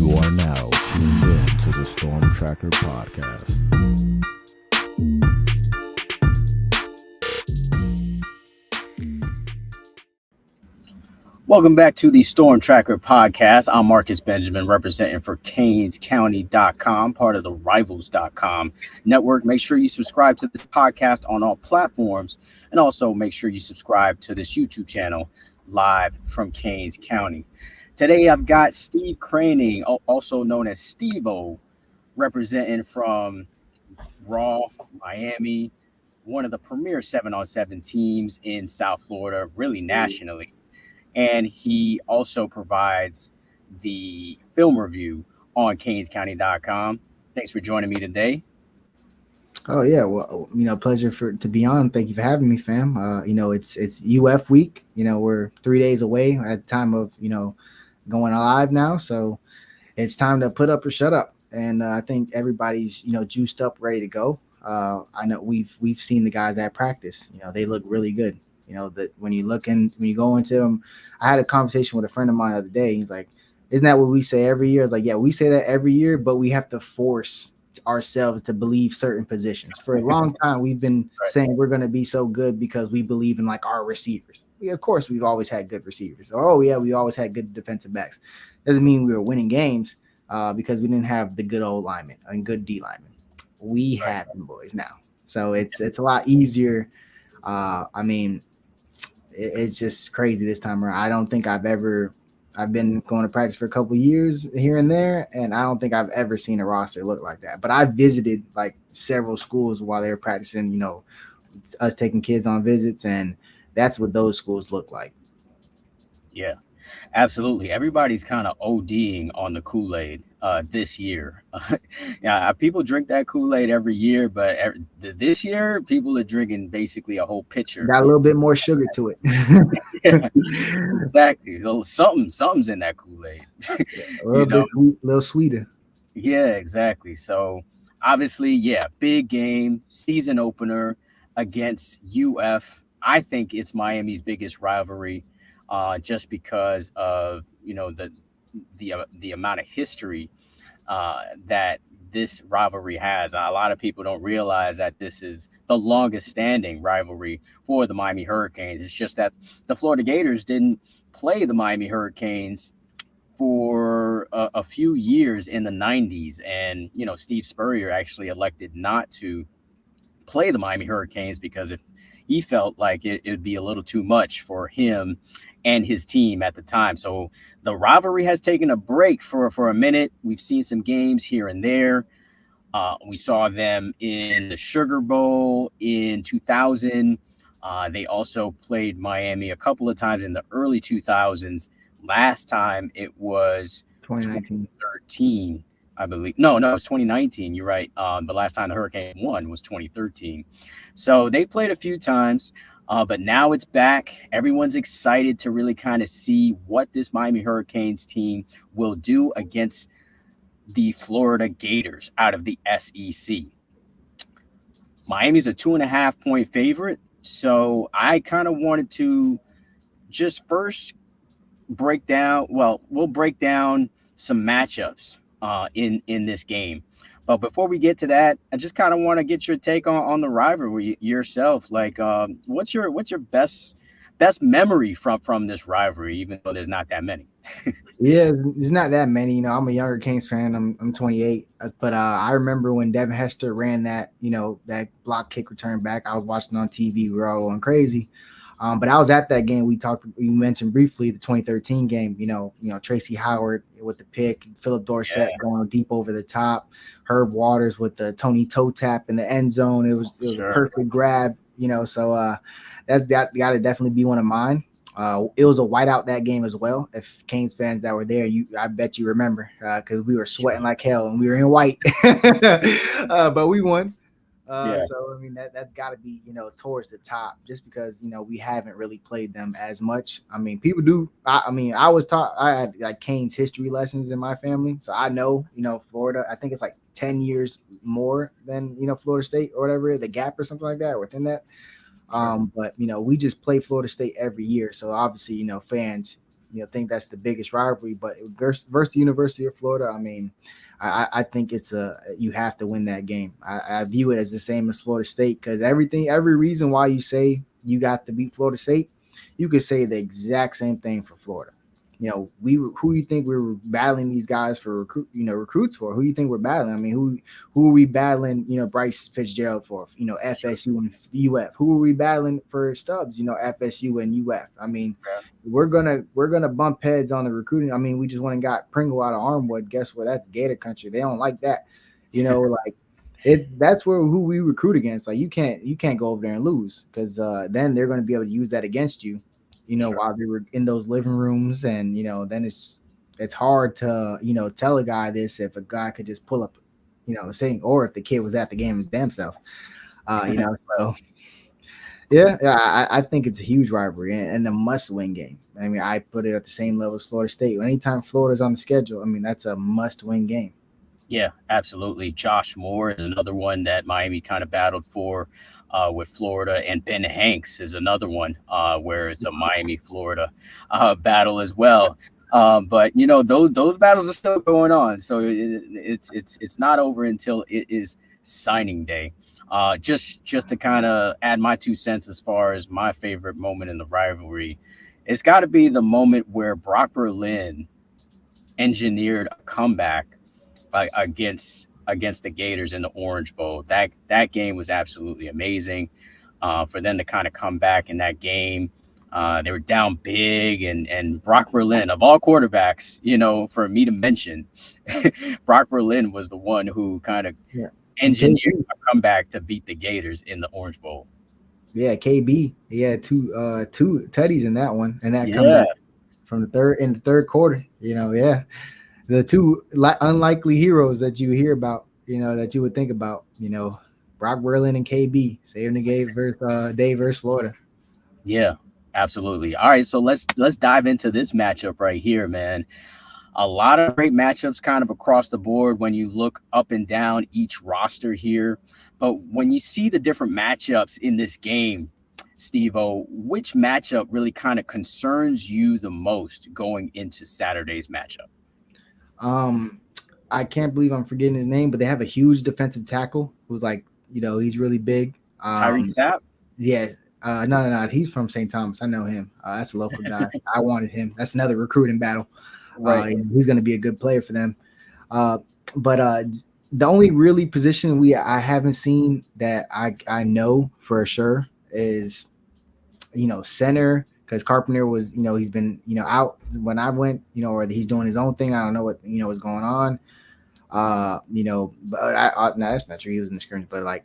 You are now tuned in to the Storm Tracker podcast. Welcome back to the Storm Tracker podcast. I'm Marcus Benjamin, representing for CanesCounty.com, part of the Rivals.com network. Make sure you subscribe to this podcast on all platforms, and also make sure you subscribe to this YouTube channel, live from Canes County. Today, I've got Steve Kraning, also known as Steve-O, representing from Raw, Miami, one of the premier 7-on-7 teams in South Florida, really nationally. And he also provides the film review on CanesCounty.com. Thanks for joining me today. Oh yeah, well, pleasure to be on. Thank you for having me, fam. It's UF week. We're 3 days away at the time of going live now, so it's time to put up or shut up. And I think everybody's juiced up, ready to go. I know we've seen the guys at practice. They look really good. That when you go into them, I had a conversation with a friend of mine the other day. He's like, "Isn't that what we say every year?" I was like, "Yeah, we say that every year, but we have to force ourselves to believe certain positions. For a long time, we've been saying we're going to be so good because we believe in like our receivers. Of course, we've always had good receivers. Oh yeah, we always had good defensive backs. Doesn't mean we were winning games because we didn't have the good old linemen and good D linemen. We have them boys now, so it's a lot easier. It's just crazy this time around. I don't think I've been going to practice for a couple of years here and there, and I don't think I've ever seen a roster look like that. But I visited like several schools while they were practicing, us taking kids on visits, and that's what those schools look like. Yeah, absolutely. Everybody's kind of ODing on the Kool-Aid this year. Yeah, people drink that Kool-Aid every year, but this year people are drinking basically a whole pitcher. Got a little bit more sugar to it. Yeah, exactly. So something's in that Kool-Aid. A little sweeter. Yeah, exactly. So obviously, yeah, big game, season opener against UF. I think it's Miami's biggest rivalry, just because of the amount of history that this rivalry has. A lot of people don't realize that this is the longest standing rivalry for the Miami Hurricanes. It's just that the Florida Gators didn't play the Miami Hurricanes for a few years in the 90s. And, Steve Spurrier actually elected not to play the Miami Hurricanes because if he felt like it'd be a little too much for him and his team at the time. So the rivalry has taken a break for a minute. We've seen some games here and there. We saw them in the Sugar Bowl in 2000. They also played Miami a couple of times in the early 2000s. Last time it was 2013, I believe. No, it was 2019. You're right. The last time the Hurricane won was 2013. So they played a few times, but now it's back. Everyone's excited to really kind of see what this Miami Hurricanes team will do against the Florida Gators out of the SEC. Miami's a 2.5-point favorite. So I kind of wanted to just first we'll break down some matchups in this game. But before we get to that, I just kind of want to get your take on the rivalry yourself. Like, what's your best memory from this rivalry, even though there's not that many? Yeah, there's not that many. I'm a younger Kings fan. I'm 28, but I remember when Devin Hester ran that that block kick return back. I was watching on TV. We were all going crazy. But I was at that game. We mentioned briefly the 2013 game. Tracy Howard with the pick, Philip Dorsett going deep over the top, Herb Waters with the Tony toe tap in the end zone. It was a perfect grab. So that's got to definitely be one of mine. It was a whiteout that game as well. If Canes fans that were there, I bet you remember because we were sweating like hell and we were in white, but we won. So I mean that's got to be towards the top just because we haven't really played them as much. I mean people do. I was taught. I had like Canes history lessons in my family, so I know Florida. I think it's like 10 years more than Florida State or whatever the gap or something like that or within that. But we just play Florida State every year, so obviously fans think that's the biggest rivalry. But versus the University of Florida, I mean, I think you have to win that game. I view it as the same as Florida State because every reason why you say you got to beat Florida State, you could say the exact same thing for Florida. Who you think we were battling these guys for recruits for? Who you think we're battling? I mean, who are we battling? Bryce Fitzgerald for? FSU and UF. Who are we battling for stubs? FSU and UF. I mean, we're gonna bump heads on the recruiting. I mean, we just went and got Pringle out of Armwood. Guess what? That's Gator country. They don't like that. That's who we recruit against. Like you can't go over there and lose because then they're going to be able to use that against you. While they were in those living rooms, and then it's hard to tell a guy this if a guy could just pull up, saying, or if the kid was at the game his damn self, So yeah, I think it's a huge rivalry and a must-win game. I mean, I put it at the same level as Florida State. Anytime Florida's on the schedule, I mean, that's a must-win game. Yeah, absolutely. Josh Moore is another one that Miami kind of battled for with Florida, and Ben Hanks is another one where it's a Miami Florida battle as well. But those battles are still going on, so it's not over until it is signing day. Just to kind of add my 2 cents as far as my favorite moment in the rivalry, it's got to be the moment where Brock Berlin engineered a comeback against the Gators in the Orange Bowl. That game was absolutely amazing. For them to kind of come back in that game, they were down big, and Brock Berlin, of all quarterbacks, for me to mention, Brock Berlin was the one who kind of engineered a comeback to beat the Gators in the Orange Bowl. Yeah, KB. He had two tutties in that one, and that comeback from the third quarter. The two unlikely heroes that you hear about, that you would think about, Brock Berlin and KB saving the game versus Dave versus Florida. Yeah, absolutely. All right, so let's dive into this matchup right here, man. A lot of great matchups kind of across the board when you look up and down each roster here. But when you see the different matchups in this game, Steve-O, which matchup really kind of concerns you the most going into Saturday's matchup? I can't believe I'm forgetting his name, but they have a huge defensive tackle who's he's really big. Tyree Sapp? Yeah. No. He's from St. Thomas. I know him. That's a local guy. I wanted him. That's another recruiting battle. Right. He's going to be a good player for them. But the only really position I haven't seen that I know for sure is, center. Because Carpenter was, he's been, out when I went, or he's doing his own thing. I don't know what, what's going on. But no, that's not true. He was in the scrimmage, but I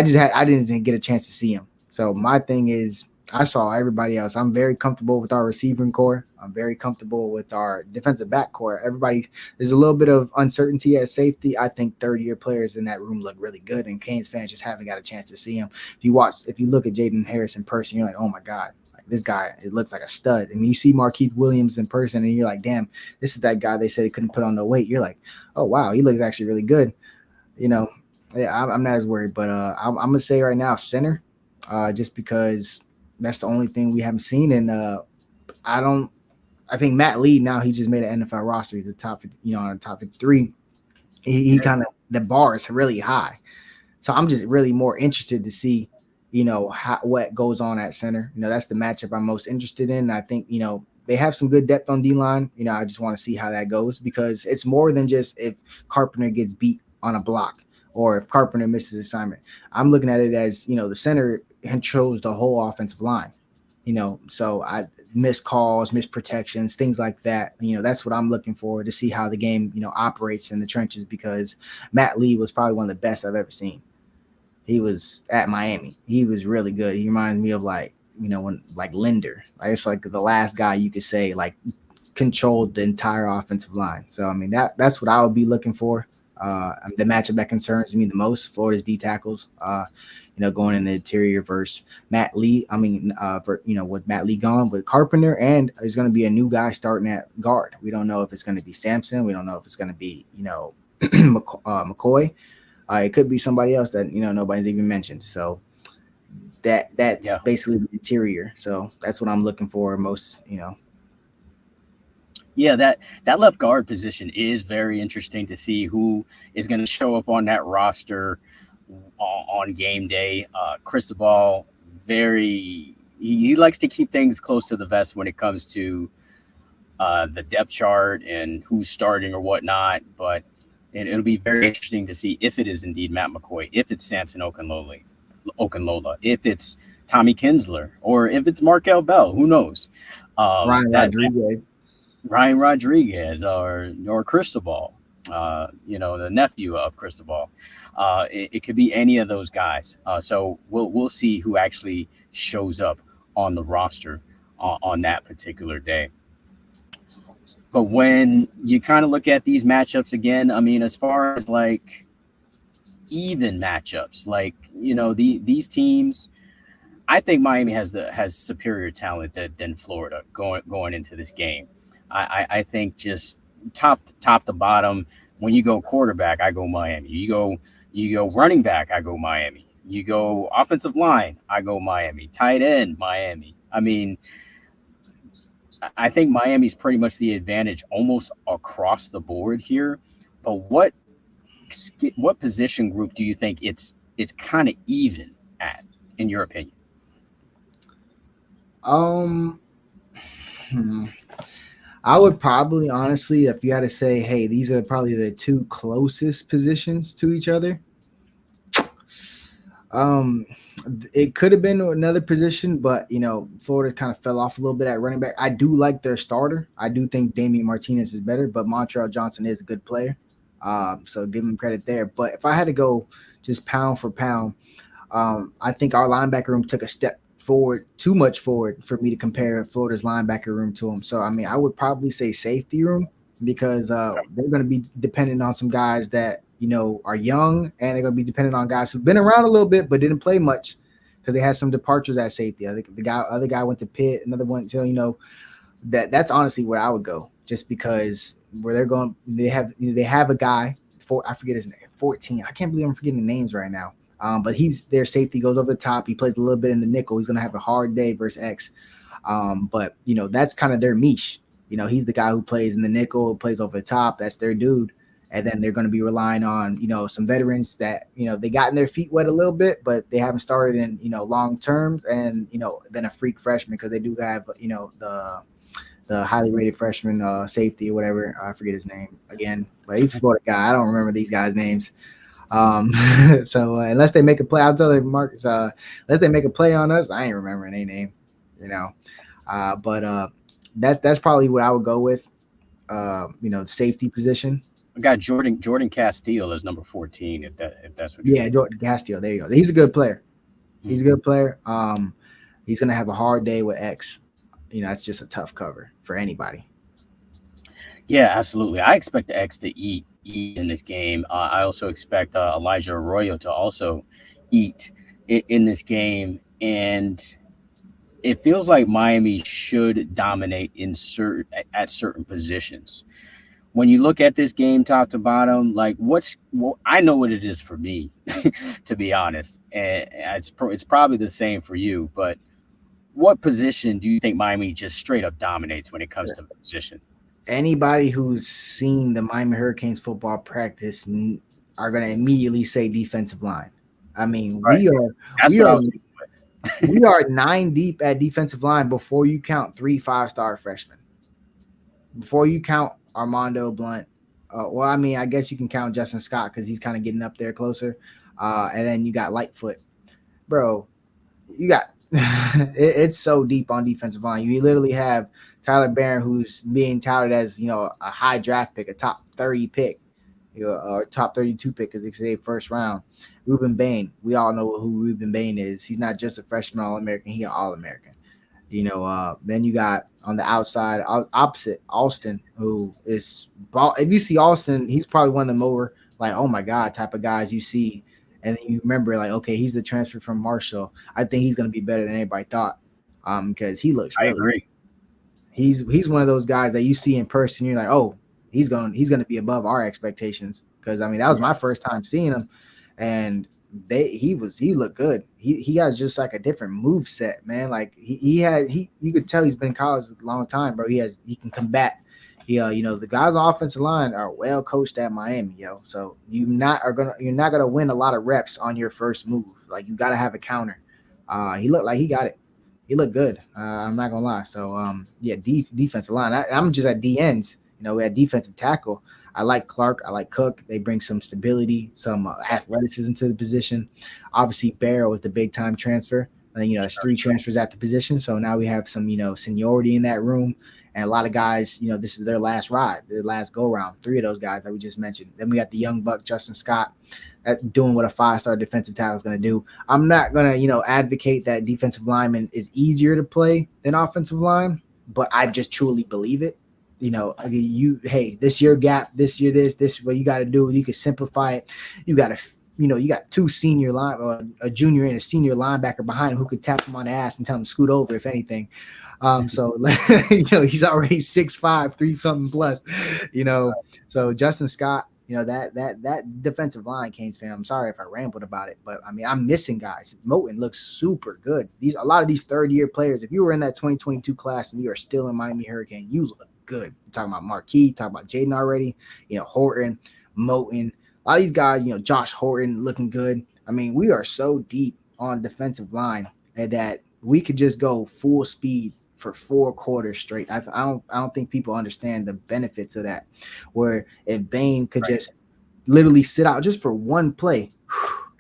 didn't get a chance to see him. So my thing is, I saw everybody else. I'm very comfortable with our receiving core. I'm very comfortable with our defensive back core. There's a little bit of uncertainty at safety. I think third-year players in that room look really good, and Canes fans just haven't got a chance to see him. If you look at Jaden Harris in person, you're like, oh my God. This guy, it looks like a stud. And you see Markeith Williams in person, and you're like, damn, this is that guy they said he couldn't put on no weight. You're like, oh, wow, he looks actually really good. Yeah, I'm not as worried. But I'm going to say right now center, just because that's the only thing we haven't seen. And I think Matt Lee, now he just made an NFL roster. He's the top, on the top 53. He kind of, the bar is really high. So I'm just really more interested to see what goes on at center. That's the matchup I'm most interested in. I think, they have some good depth on D-line. I just want to see how that goes because it's more than just if Carpenter gets beat on a block or if Carpenter misses assignment. I'm looking at it as, the center controls the whole offensive line. So I missed calls, missed protections, things like that. That's what I'm looking for to see how the game, operates in the trenches because Matt Lee was probably one of the best I've ever seen. He was at Miami. He was really good. He reminds me of when Linder. It's like the last guy you could say controlled the entire offensive line. So I mean that's what I would be looking for. The matchup that concerns me the most, Florida's D tackles. Going in the interior versus Matt Lee. I mean, with Matt Lee gone, with Carpenter, and there's going to be a new guy starting at guard. We don't know if it's going to be Sampson. We don't know if it's going to be McCoy. It could be somebody else that nobody's even mentioned. So that's basically the interior. So that's what I'm looking for most. Yeah, that left guard position is very interesting to see who is going to show up on that roster on game day. Cristobal, he likes to keep things close to the vest when it comes to the depth chart and who's starting or whatnot. But it'll be very interesting to see if it is indeed Matt McCoy, if it's Samson Okunlola, if it's Tommy Kinsler, or if it's Markel Bell. Who knows? Ryan That Rodriguez. Ryan Rodriguez or Cristobal, the nephew of Cristobal. It could be any of those guys. So we'll see who actually shows up on the roster on that particular day. But when you kind of look at these matchups again, I mean, as far as like even matchups, like these teams, I think Miami has superior talent than Florida going into this game. I think just top to bottom. When you go quarterback, I go Miami. You go running back, I go Miami. You go offensive line, I go Miami. Tight end, Miami. I mean, I think Miami's pretty much the advantage almost across the board here. But what position group do you think it's kind of even at, in your opinion? Um, hmm. I would probably honestly, if you had to say, hey, these are probably the two closest positions to each other. Um, it could have been another position, but Florida kind of fell off a little bit at running back. I do like their starter. I do think Damian Martinez is better, but Montreal Johnson is a good player. So give him credit there. But if I had to go just pound for pound, I think our linebacker room took a step forward, too much forward for me to compare Florida's linebacker room to them. So I mean, I would probably say safety room because they're going to be dependent on some guys that are young, and they're going to be dependent on guys who've been around a little bit but didn't play much because they had some departures at safety. I think other guy went to Pitt, another one. So that's honestly where I would go, just because where they're going, they have a guy for, I forget his name, 14. I can't believe I'm forgetting the names right now. But he's their safety, goes over the top. He plays a little bit in the nickel. He's going to have a hard day versus X. But that's kind of their niche. He's the guy who plays in the nickel, plays over the top. That's their dude. And then they're going to be relying on, some veterans that, they gotten their feet wet a little bit, but they haven't started in, long term. And, then a freak freshman, because they do have, the highly rated freshman safety or whatever. I forget his name again, but he's a Florida guy. I don't remember these guys' names. So unless they make a play, I'll tell you, Marcus, unless they make a play on us, I ain't remembering their name, but that's probably what I would go with, the safety position. I got Jordan Castile as number 14. If that's what. Yeah, Jordan Castile. There you go. He's a good player. He's a good player. He's gonna have a hard day with X. It's just a tough cover for anybody. Yeah, absolutely. I expect the X to eat in this game. I also expect Elijah Arroyo to also eat in this game, and it feels like Miami should dominate at certain positions. When you look at this game top to bottom, like I know what it is for me, to be honest, and it's probably the same for you. But what position do you think Miami just straight up dominates when it comes to position? Anybody who's seen the Miami Hurricanes football practice are going to immediately say defensive line. I mean, right. we are 9 deep at defensive line before you count 3 5-star freshmen. Before you count Armando Blunt. Well, I mean, I guess you can count Justin Scott because he's kind of getting up there closer. And then you got Lightfoot. Bro, you got it's so deep on defensive line. You literally have Tyler Barron, who's being touted as, a high draft pick, a top 30 pick, or top 32 pick, because they say first round. Ruben Bain, we all know who Ruben Bain is. He's not just a freshman All-American, he's an All-American. Then you got on the outside, opposite, Austin, who is, if you see Austin, he's probably one of the more like, oh my God, type of guys you see. And then you remember, like, okay, he's the transfer from Marshall. I think he's going to be better than anybody thought, because he looks really, I agree. He's one of those guys that you see in person. You're like, oh, he's going to be above our expectations. Because I mean, that was my first time seeing him, and he looked good. He has just like a different move set, man. Like you could tell he's been in college a long time, bro. He can combat. Yeah, the guys on offensive line are well coached at Miami, yo. So you're not gonna win a lot of reps on your first move. Like you gotta have a counter. He looked like he got it. He looked good. I'm not gonna lie. So yeah, defensive line. I'm just at D ends. We had defensive tackle. I like Clark. I like Cook. They bring some stability, some athleticism to the position. Obviously, Barrow is the big time transfer. And, it's three transfers at the position. So now we have some, seniority in that room. And a lot of guys, this is their last ride, their last go round. Three of those guys that we just mentioned. Then we got the young buck, Justin Scott, doing what a 5-star defensive tackle is going to do. I'm not going to, advocate that defensive lineman is easier to play than offensive line, but I just truly believe it. Hey, this year gap, this year this what you got to do. You can simplify it. You got to, you got two senior line, a junior and a senior linebacker behind him who could tap him on the ass and tell him to scoot over if anything. So he's already 6'5", 3-something plus. So Justin Scott, that defensive line, Canes fan. I'm sorry if I rambled about it, but I mean I'm missing guys. Moten looks super good. A lot of these third-year players. If you were in that 2022 class and you are still in Miami Hurricane, you look good. You're talking about Marquis, talking about Jaden already. Horton, Moten. A lot of these guys. Josh Horton looking good. I mean, we are so deep on defensive line that we could just go full speed for 4 quarters straight. I don't think people understand the benefits of that. Where if Bain could just literally sit out just for one play,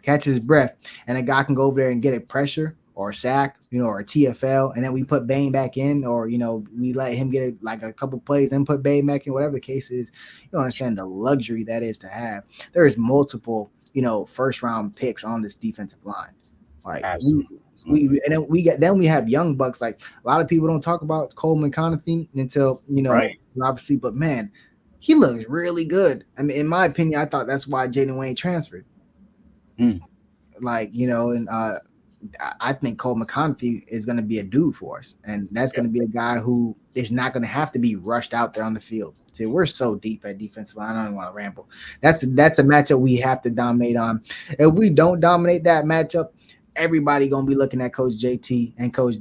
catch his breath, and a guy can go over there and get a pressure or a sack, or a TFL, and then we put Bain back in, or we let him get like a couple plays and put Bain back in, whatever the case is. You don't understand the luxury that is to have. There is multiple, first round picks on this defensive line. Like we have young bucks. Like a lot of people don't talk about Coleman Connaughton until obviously, but man, he looks really good. I mean, in my opinion, I thought that's why Jaden Wayne transferred. And I think Coleman Connaughton is going to be a dude for us, and that's going to be a guy who is not going to have to be rushed out there on the field. See, we're so deep at defensive line. I don't even want to ramble. That's a matchup we have to dominate on. If we don't dominate that matchup, everybody gonna be looking at Coach JT and Coach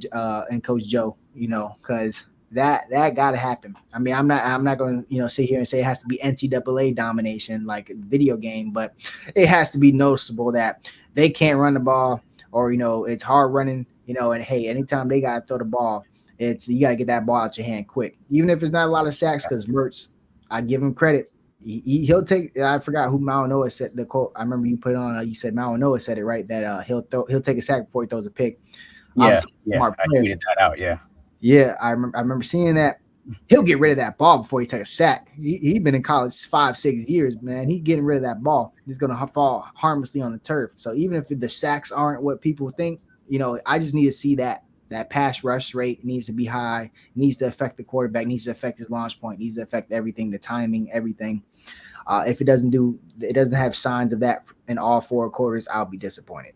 Joe, because that gotta happen. I mean, I'm not gonna sit here and say it has to be NCAA domination like a video game, but it has to be noticeable that they can't run the ball, or it's hard running, and hey, anytime they gotta throw the ball, you gotta get that ball out your hand quick, even if it's not a lot of sacks. Because Mertz, I give him credit. He'll take. I forgot who Noah said the quote. I remember you put it on. You said Noah said it right, that he'll take a sack before he throws a pick. Yeah, I tweeted that out. Yeah. I remember seeing that. He'll get rid of that ball before he takes a sack. He's been in college 5-6 years, man. He's getting rid of that ball. He's gonna fall harmlessly on the turf. So even if the sacks aren't what people think, I just need to see that pass rush rate needs to be high, needs to affect the quarterback, needs to affect his launch point, needs to affect everything, the timing, everything. If it doesn't have signs of that in all 4 quarters, I'll be disappointed.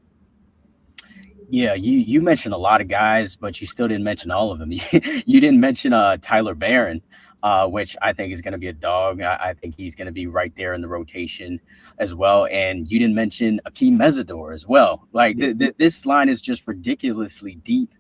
Yeah, you mentioned a lot of guys, but you still didn't mention all of them. You didn't mention Tyler Barron, which I think is going to be a dog. I think he's going to be right there in the rotation as well. And you didn't mention Akeem Mesidor as well. Like this line is just ridiculously deep,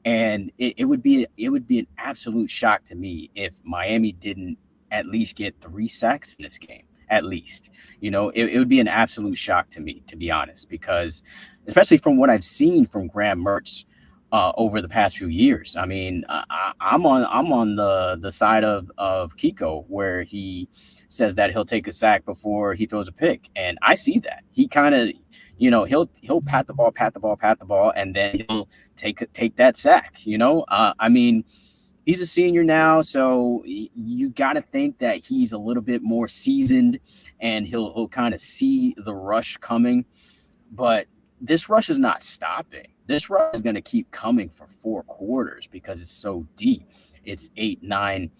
and it would be an absolute shock to me if Miami didn't at least get 3 sacks in this game. At least, it would be an absolute shock to me, to be honest, because especially from what I've seen from Graham Mertz over the past few years. I mean, I'm on the side of Kiko, where he says that he'll take a sack before he throws a pick, and I see that. He kind of, he'll pat the ball, and then he'll take that sack. I mean, he's a senior now, so you got to think that he's a little bit more seasoned, and he'll kind of see the rush coming. But this rush is not stopping. This rush is going to keep coming for 4 quarters because it's so deep. It's 8, 9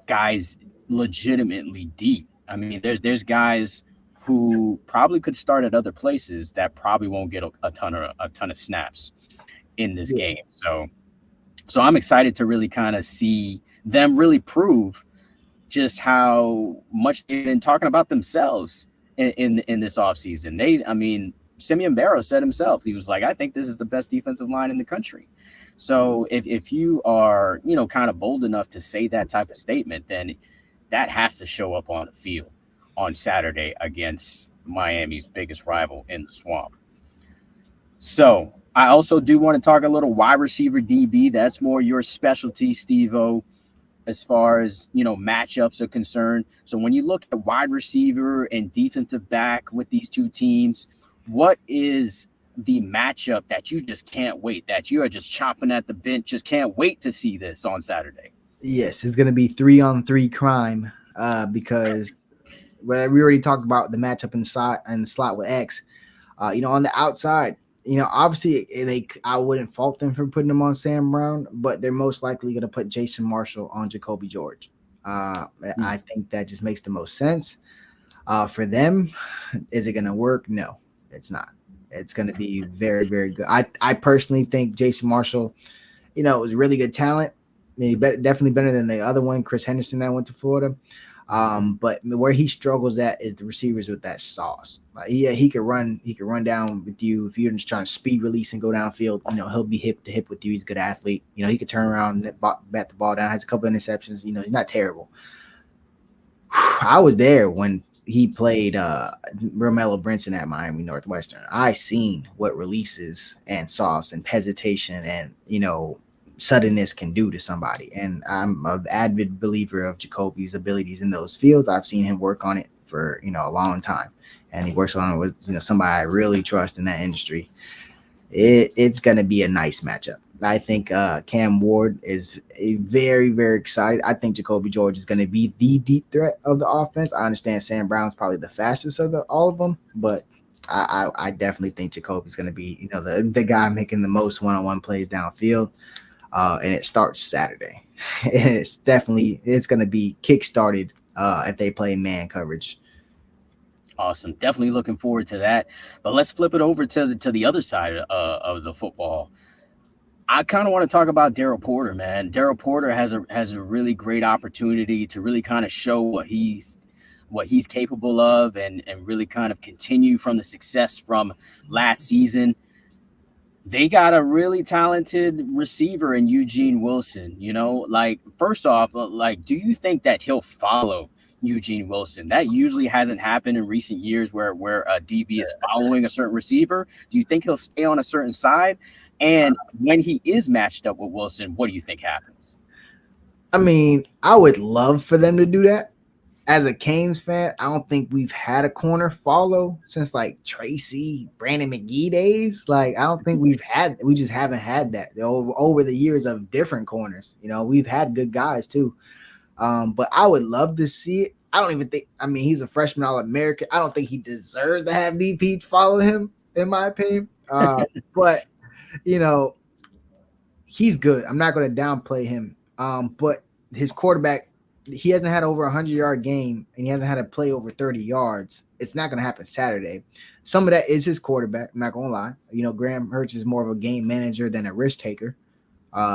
guys legitimately deep. I mean, there's guys who probably could start at other places that probably won't get a ton of snaps in this game. So I'm excited to really kind of see them really prove just how much they've been talking about themselves in this offseason. Simeon Barrow said himself, he was like, I think this is the best defensive line in the country. So if you are, kind of bold enough to say that type of statement, then that has to show up on the field on Saturday against Miami's biggest rival in the Swamp. So I also do want to talk a little wide receiver DB. That's more your specialty, Steve-O, as far as matchups are concerned. So when you look at wide receiver and defensive back with these two teams, what is the matchup that you just can't wait, that you are just chopping at the bit, just can't wait to see this on Saturday? Yes, it's going to be 3-on-3 crime because well, we already talked about the matchup inside and the slot with X. On the outside, obviously I wouldn't fault them for putting them on Sam Brown, but they're most likely going to put Jason Marshall on Jacoby George. I think that just makes the most sense for them. Is it going to work? No, it's not. It's going to be very, very good. I personally think Jason Marshall, was really good talent. Definitely better than the other one, Chris Henderson, that went to Florida. But where he struggles at is the receivers with that sauce. He could run down with you if you're just trying to speed release and go downfield. He'll be hip to hip with you. He's a good athlete. He could turn around and bat the ball down. Has a couple interceptions. He's not terrible. I was there when he played Romello Brinson at Miami Northwestern. I seen what releases and sauce and hesitation and suddenness can do to somebody. And I'm an avid believer of Jacoby's abilities in those fields. I've seen him work on it for, a long time. And he works on it with, somebody I really trust in that industry. It's going to be a nice matchup. I think Cam Ward is very, very excited. I think Jacoby George is going to be the deep threat of the offense. I understand Sam Brown's probably the fastest of all of them, but I definitely think Jacoby's going to be, the guy making the most one-on-one plays downfield. And it starts Saturday. And it's going to be kick-started if they play man coverage. Awesome. Definitely looking forward to that. But let's flip it over to the other side of the football. I kind of want to talk about Daryl Porter, man. Daryl Porter has a really great opportunity to really kind of show what he's capable of and really kind of continue from the success from last season. They got a really talented receiver in Eugene Wilson. First off, do you think that he'll follow Eugene Wilson? That usually hasn't happened in recent years where a DB is following a certain receiver. Do you think he'll stay on a certain side? And when he is matched up with Wilson, what do you think happens? I mean, I would love for them to do that. As a Canes fan, I don't think we've had a corner follow since Tracy, Brandon McGee days. I don't think we just haven't had that over the years of different corners. We've had good guys too. But I would love to see it. I don't even think, he's a freshman All-American. I don't think he deserves to have DP follow him, in my opinion. But, he's good. I'm not going to downplay him. But his quarterback, he hasn't had over 100-yard game, and he hasn't had a play over 30 yards. It's not going to happen Saturday. Some of that is his quarterback. I'm not going to lie. Graham Mertz is more of a game manager than a risk taker.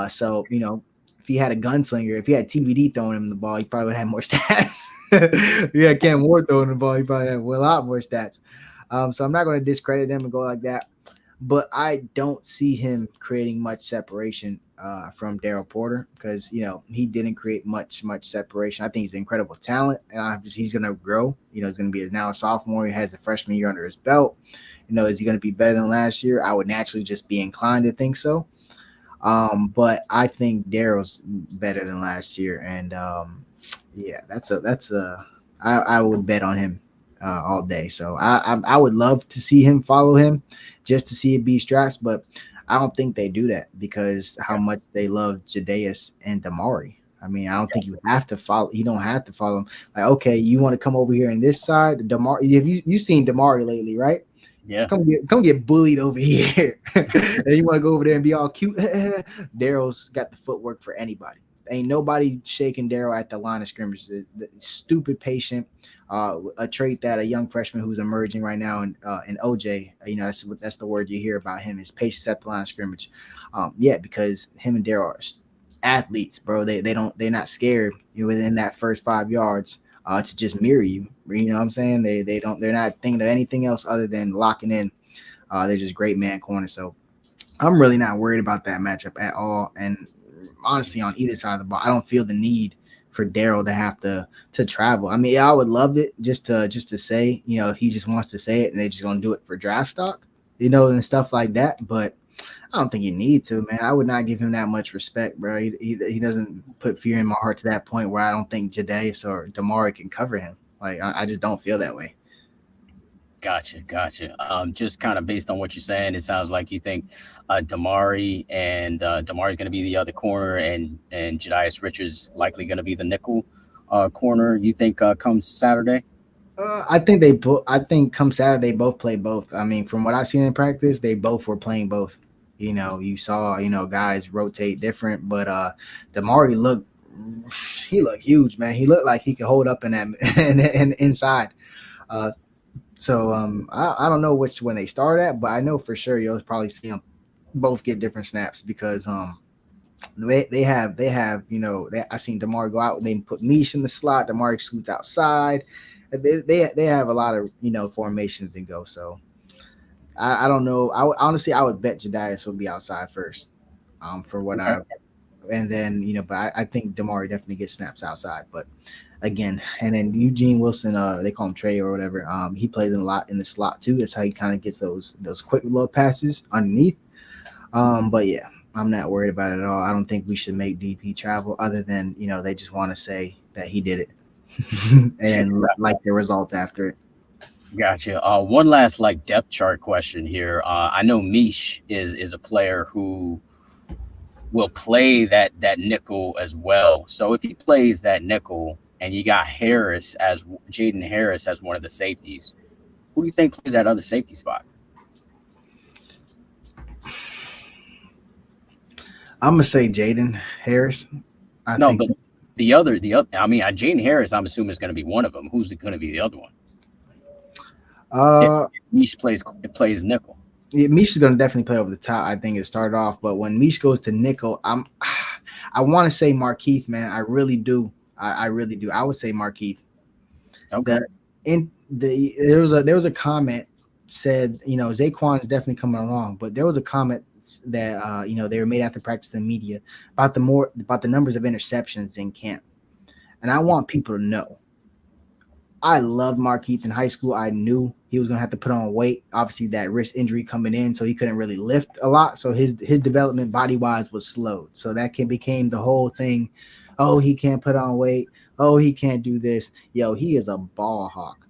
So, if he had a gunslinger, if he had TVD throwing him the ball, he probably would have more stats. If he had Cam Ward throwing the ball, he probably have a lot more stats. So I'm not going to discredit him and go like that. But I don't see him creating much separation from Daryl Porter because, he didn't create much separation. I think he's an incredible talent, and obviously he's going to grow. He's going to be now a sophomore. He has the freshman year under his belt. Is he going to be better than last year? I would naturally just be inclined to think so. But I think Daryl's better than last year, and I would bet on him all day. So I would love to see him follow him just to see it be straps, but I don't think they do that because how much they love Jadeus and Damari. I don't think you have to follow. You don't have to follow him. Okay, you want to come over here on this side, Damari. Have you seen Damari lately, right? Yeah. Come get bullied over here. And you want to go over there and be all cute. Daryl's got the footwork for anybody. Ain't nobody shaking Daryl at the line of scrimmage. The stupid patient, a trait that a young freshman who's emerging right now in OJ, that's the word you hear about him is patience at the line of scrimmage. Because him and Daryl are athletes, bro. They're not scared within that first 5 yards to just mirror you. You know what I'm saying? They're not thinking of anything else other than locking in. They're just great man corners. So I'm really not worried about that matchup at all. And honestly, on either side of the ball, I don't feel the need for Daryl to have to travel. I mean, I would love it just to say, he just wants to say it and they're just gonna do it for draft stock, and stuff like that. But I don't think you need to, man. I would not give him that much respect, bro. He doesn't put fear in my heart to that point where I don't think Jadaeus or Damari can cover him. Like I just don't feel that way. Gotcha. Just kind of based on what you're saying, it sounds like you think Damari's going to be the other corner, and Jadias Richards likely going to be the nickel corner. You think comes Saturday? I think they both. I think come Saturday, they both play both. I mean, from what I've seen in practice, they both were playing both. You saw guys rotate different, but Damari he looked huge, man. He looked like he could hold up in that and inside. I don't know which when they start at, but I know for sure you'll probably see them both get different snaps because they have I seen Damari go out and they put Mish in the slot. Damari scoots outside. They have a lot of formations and go. So I don't know. I would bet Jadias will be outside first. For what Okay. and then but I think Damari definitely gets snaps outside. But again, and then Eugene Wilson, they call him Trey or whatever. He plays a lot in the slot too. That's how he kind of gets those quick little passes underneath. But yeah, I'm not worried about it at all. I don't think we should make DP travel other than they just want to say that he did it and like the results after it. Gotcha. One last depth chart question here. I know Mish is a player who will play that nickel as well. So if he plays that nickel and you got Jaden Harris as one of the safeties, who do you think plays that other safety spot? I'm gonna say Jaden Harris. But the other. I mean, Jaden Harris, I'm assuming is going to be one of them. Who's going to be the other one? If Mish plays nickel. Yeah, Mish is going to definitely play over the top. I think it started off, but when Mish goes to nickel, I want to say Markeith, man. I really do. I really do. I would say Markeith. Okay. There was a comment said Zaquan is definitely coming along, but there was a comment that they were made after practice in media about the numbers of interceptions in camp, and I want people to know. I loved Markeith in high school. I knew he was going to have to put on weight. Obviously, that wrist injury coming in, so he couldn't really lift a lot. So his development body-wise was slowed. So that became the whole thing. Oh, he can't put on weight. Oh, he can't do this. Yo, he is a ball hawk.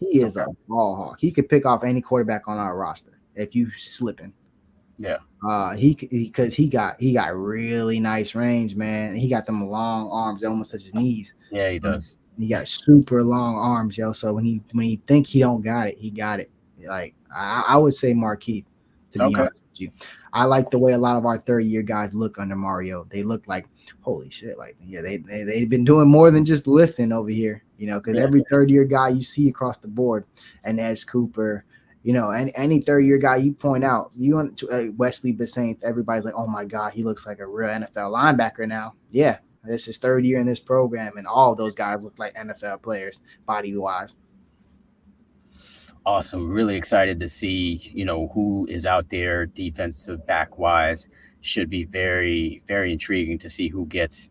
He is a ball hawk. He could pick off any quarterback on our roster if you slipping. Yeah. Because he got really nice range, man. He got them long arms, they almost touch his knees. Yeah, he does. He got super long arms, yo. So when he think he don't got it, he got it. Like I would say Markeith, to be honest with you. I like the way a lot of our third year guys look under Mario. They look like holy shit. Like they've been doing more than just lifting over here, because every third year guy you see across the board, and as Cooper, and any third year guy you point out, Wesley Bissainth, everybody's like, oh my God, he looks like a real NFL linebacker now. Yeah. This is third year in this program, and all of those guys look like NFL players, body-wise. Awesome. Really excited to see, who is out there defensive back-wise. Should be very, very intriguing to see who gets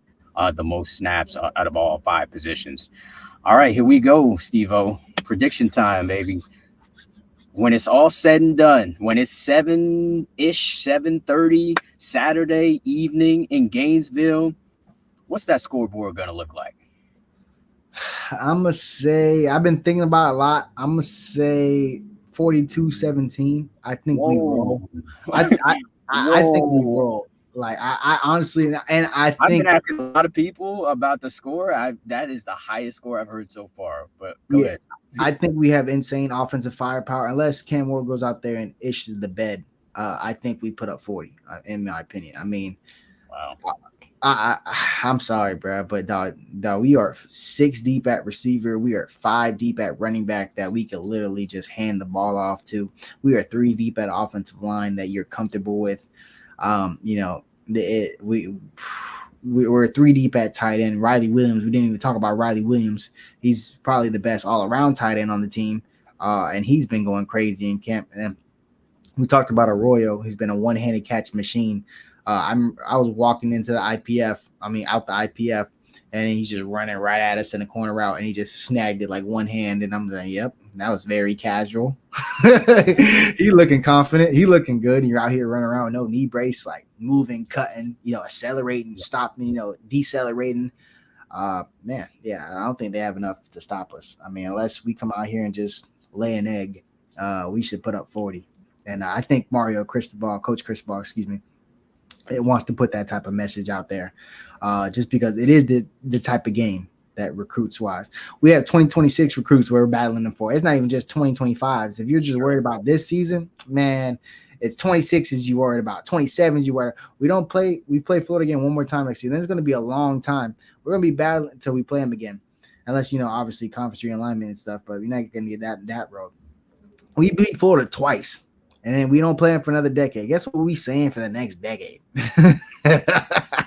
the most snaps out of all 5 positions. All right, here we go, Steve-O. Prediction time, baby. When it's all said and done, when it's 7-ish, 7:30 Saturday evening in Gainesville, what's that scoreboard going to look like? I'm going to say, I've been thinking about it a lot. I'm going to say 42-17. I think we roll. I think we roll. Like, I honestly, and I think. I've been asking a lot of people about the score. That is the highest score I've heard so far. But go ahead. I think we have insane offensive firepower. Unless Cam Ward goes out there and issues the bed, I think we put up 40, in my opinion. I mean, wow. I'm sorry, bro, but dog, we are 6 deep at receiver. We are 5 deep at running back that we could literally just hand the ball off to. We are 3 deep at offensive line that you're comfortable with. We're 3 deep at tight end. Riley Williams, we didn't even talk about Riley Williams. He's probably the best all-around tight end on the team, and he's been going crazy in camp. And we talked about Arroyo. He's been a one-handed catch machine. I was walking into the IPF, out the IPF, and he's just running right at us in the corner route, and he just snagged it like one hand, and I'm like, yep, that was very casual. He looking confident, he looking good, and you're out here running around with no knee brace, like moving, cutting, accelerating, stopping, decelerating. Man, yeah, I don't think they have enough to stop us. I mean, unless we come out here and just lay an egg, we should put up 40. And I think Coach Cristobal, excuse me, it wants to put that type of message out there, just because it is the type of game that recruits wise. We have 2026 recruits where we're battling them for. It's not even just 2025s. If you're just worried about this season, man, it's 26s you worried about, 27s you worried. We play Florida again one more time next year. Then it's going to be a long time. We're going to be battling until we play them again, unless obviously conference realignment and stuff. But we're not going to get that road. We beat Florida twice, and then we don't play them for another decade. Guess what we saying for the next decade?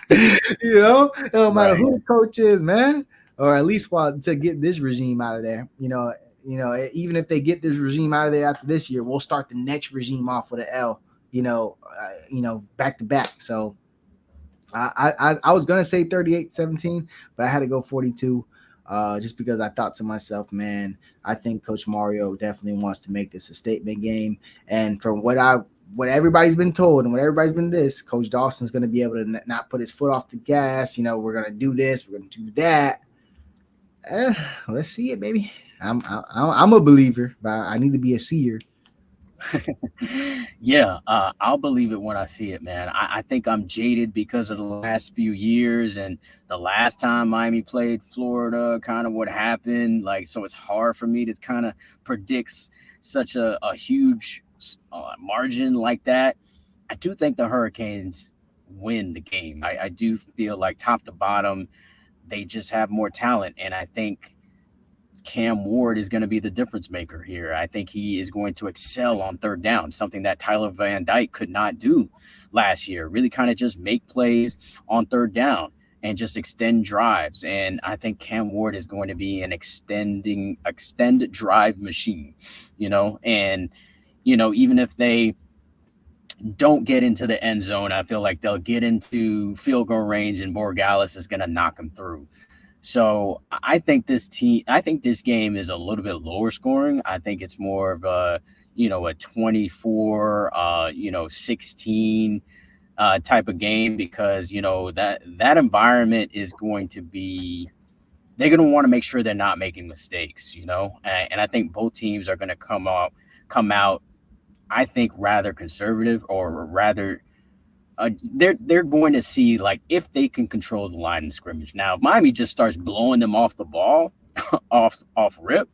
It don't matter who the coach is, man, or at least to get this regime out of there. Even if they get this regime out of there after this year, we'll start the next regime off with an L. Back to back. So I was gonna say 38-17, but I had to go 42. Just because I thought to myself, man, I think Coach Mario definitely wants to make this a statement game. And from what everybody's been told and what everybody's been Coach Dawson's going to be able to not put his foot off the gas. We're going to do this, we're going to do that. Let's see it, baby. I'm a believer, but I need to be a seer. Yeah, I'll believe it when I see it, man. I think I'm jaded because of the last few years and the last time Miami played Florida, kind of what happened. Like, so it's hard for me to kind of predict such a huge margin like that. I do think the Hurricanes win the game. I do feel like top to bottom, they just have more talent, and I think Cam Ward is going to be the difference maker here. I think he is going to excel on third down, something that Tyler Van Dyke could not do last year. Really kind of just make plays on third down and just extend drives. And I think Cam Ward is going to be an extend drive machine, and, even if they don't get into the end zone, I feel like they'll get into field goal range and Borregales is going to knock them through. So I think this game is a little bit lower scoring. I think it's more of a 24, 16 type of game, because, that environment is going to be, they're going to want to make sure they're not making mistakes, and I think both teams are going to come out, I think, rather conservative, or rather, they're going to see, like, if they can control the line of scrimmage. Now, if Miami just starts blowing them off the ball, off rip,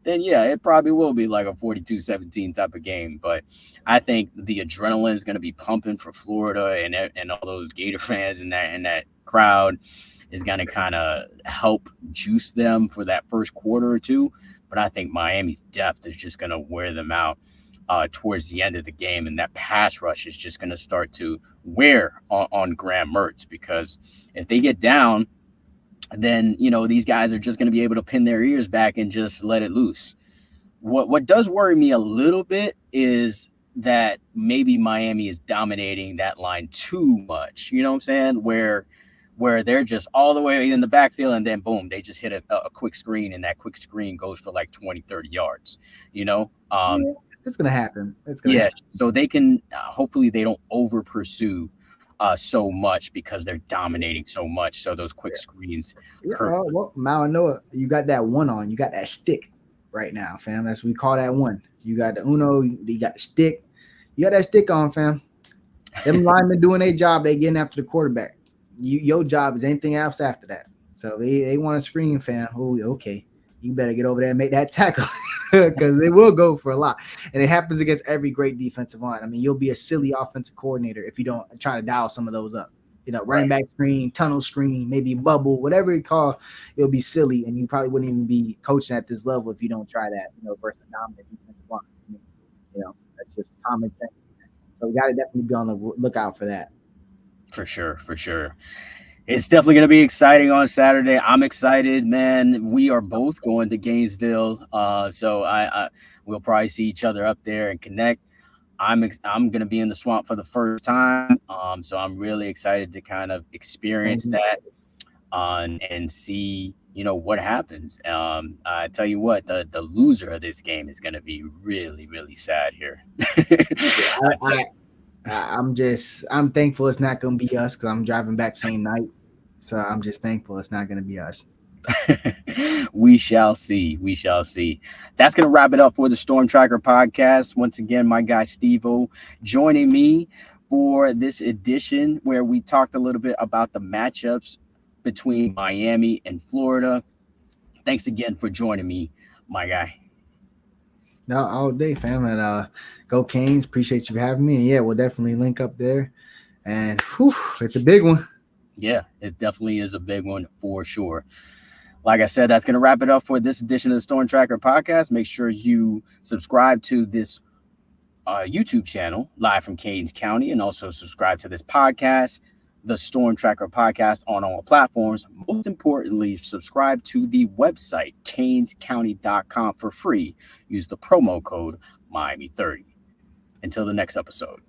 then yeah, it probably will be like a 42-17 type of game. But I think the adrenaline is going to be pumping for Florida, and all those Gator fans in that crowd is going to kind of help juice them for that first quarter or two. But I think Miami's depth is just going to wear them out towards the end of the game, and that pass rush is just going to start to wear on Graham Mertz, because if they get down, then these guys are just going to be able to pin their ears back and just let it loose. What does worry me a little bit is that maybe Miami is dominating that line too much. You know what I'm saying? Where they're just all the way in the backfield, and then boom, they just hit a quick screen, and that quick screen goes for like 20-30 yards. It's gonna happen. Happen. So they can hopefully they don't over pursue so much, because they're dominating so much. So those quick screens. Well, Mal, I know you got that one on. You got that stick right now, fam. That's what we call that one. You got the Uno. You got the stick. You got that stick on, fam. Them linemen doing their job. They getting after the quarterback. Your job is anything else after that. So they want to screen, fam. Oh, okay. You better get over there and make that tackle, because they will go for a lot. And it happens against every great defensive line. I mean, you'll be a silly offensive coordinator if you don't try to dial some of those up. Running back screen, tunnel screen, maybe bubble, whatever you call, it'll be silly. And you probably wouldn't even be coaching at this level if you don't try that, versus a dominant defensive line. That's just common sense. So we got to definitely be on the lookout for that. For sure. It's definitely going to be exciting on Saturday. I'm excited, man. We are both going to Gainesville, so we'll probably see each other up there and connect. I'm going to be in the Swamp for the first time, so I'm really excited to kind of experience that. and see, what happens. I tell you what, the loser of this game is going to be really, really sad here. I tell- I'm thankful it's not gonna be us because I'm driving back same night. So I'm just thankful it's not gonna be us. we shall see. We shall see. That's going to wrap it up for the Storm Tracker podcast. Once again, my guy Steve-O joining me for this edition where we talked a little bit about the matchups between Miami and Florida. Thanks again for joining me, my guy. No, all day, fam. And go Canes. Appreciate you for having me. And yeah, we'll definitely link up there. And whew, it's a big one. Yeah, it definitely is a big one for sure. Like I said, that's going to wrap it up for this edition of the Storm Tracker podcast. Make sure you subscribe to this YouTube channel, live from Canes County, and also subscribe to this podcast, the Storm Tracker podcast, on all platforms. Most importantly, subscribe to the website, canescounty.com, for free. Use the promo code Miami30. Until the next episode.